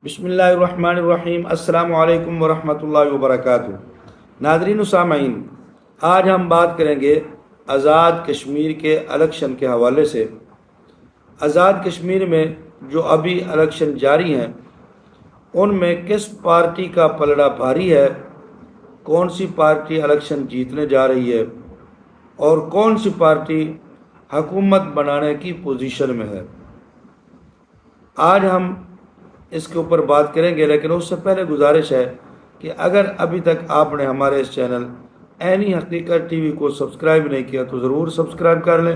بسم اللہ الرحمن الرحیم۔ السلام علیکم ورحمۃ اللہ وبرکاتہ۔ ناظرین و سامعین، آج ہم بات کریں گے آزاد کشمیر کے الیکشن کے حوالے سے۔ آزاد کشمیر میں جو ابھی الیکشن جاری ہیں ان میں کس پارٹی کا پلڑا بھاری ہے، کون سی پارٹی الیکشن جیتنے جا رہی ہے اور کون سی پارٹی حکومت بنانے کی پوزیشن میں ہے، آج ہم اس کے اوپر بات کریں گے۔ لیکن اس سے پہلے گزارش ہے کہ اگر ابھی تک آپ نے ہمارے اس چینل عینی حقیقت ٹی وی کو سبسکرائب نہیں کیا تو ضرور سبسکرائب کر لیں،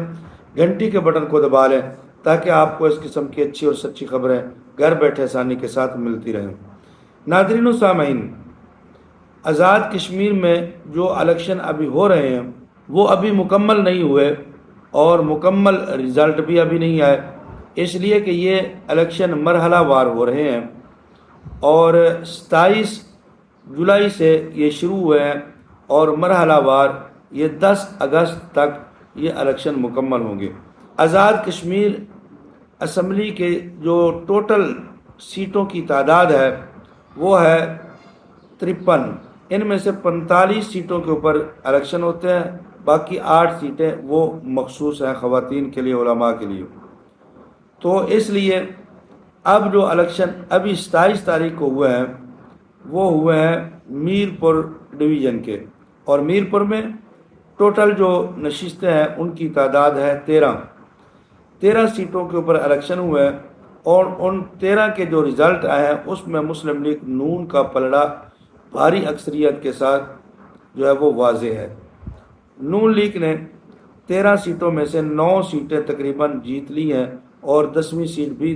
گھنٹی کے بٹن کو دبا لیں تاکہ آپ کو اس قسم کی اچھی اور سچی خبریں گھر بیٹھے آسانی کے ساتھ ملتی رہیں۔ ناظرین و سامعین، آزاد کشمیر میں جو الیکشن ابھی ہو رہے ہیں وہ ابھی مکمل نہیں ہوئے اور مکمل رزلٹ بھی ابھی نہیں آئے، اس لیے کہ یہ الیکشن مرحلہ وار ہو رہے ہیں اور 27 جولائی سے یہ شروع ہوئے ہیں اور مرحلہ وار یہ 10 اگست تک یہ الیکشن مکمل ہوں گے۔ آزاد کشمیر اسمبلی کے جو ٹوٹل سیٹوں کی تعداد ہے وہ ہے 53۔ ان میں سے 45 سیٹوں کے اوپر الیکشن ہوتے ہیں، باقی 8 سیٹیں وہ مخصوص ہیں خواتین کے لیے، علماء کے لیے۔ تو اس لیے اب جو الیکشن ابھی 27 تاریخ کو ہوئے ہیں وہ ہوئے ہیں میر پور ڈویژن کے، اور میر پور میں ٹوٹل جو نشستیں ہیں ان کی تعداد ہے 13 سیٹوں کے اوپر الیکشن ہوئے ہیں، اور ان 13 کے جو رزلٹ آئے ہیں اس میں مسلم لیگ نون کا پلڑا بھاری اکثریت کے ساتھ جو ہے وہ واضح ہے۔ نون لیگ نے 13 سیٹوں میں سے 9 سیٹیں تقریباً جیت لی ہیں اور 10ویں سیٹ بھی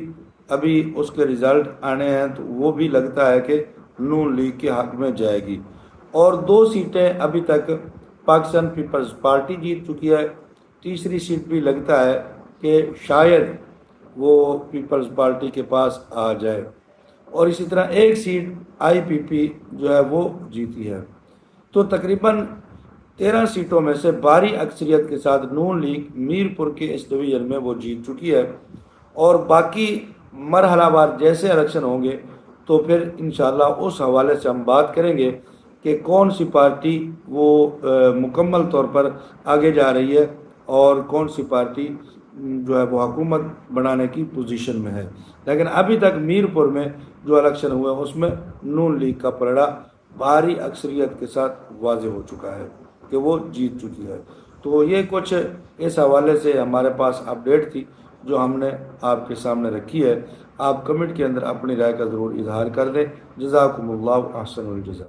ابھی اس کے رزلٹ آنے ہیں، تو وہ بھی لگتا ہے کہ نون لیگ کے حق میں جائے گی، اور 2 سیٹیں ابھی تک پاکستان پیپلز پارٹی جیت چکی ہے۔ تیسری سیٹ بھی لگتا ہے کہ شاید وہ پیپلز پارٹی کے پاس آ جائے، اور اسی طرح ایک سیٹ آئی پی پی جو ہے وہ جیتی ہے۔ تو تقریباً 13 سیٹوں میں سے بھاری اکثریت کے ساتھ نون لیگ میر پور کے اس ڈویژن میں وہ جیت چکی ہے، اور باقی مرحلہ وار جیسے الیکشن ہوں گے تو پھر انشاءاللہ اس حوالے سے ہم بات کریں گے کہ کون سی پارٹی وہ مکمل طور پر آگے جا رہی ہے اور کون سی پارٹی جو ہے وہ حکومت بنانے کی پوزیشن میں ہے۔ لیکن ابھی تک میر پور میں جو الیکشن ہوئے اس میں نون لیگ کا پلڑا بھاری اکثریت کے ساتھ واضح ہو چکا ہے کہ وہ جیت چکی ہے۔ تو یہ کچھ اس حوالے سے ہمارے پاس اپڈیٹ تھی جو ہم نے آپ کے سامنے رکھی ہے۔ آپ کمنٹ کے اندر اپنی رائے کا ضرور اظہار کر دیں۔ جزاکم اللہ احسن الجزا۔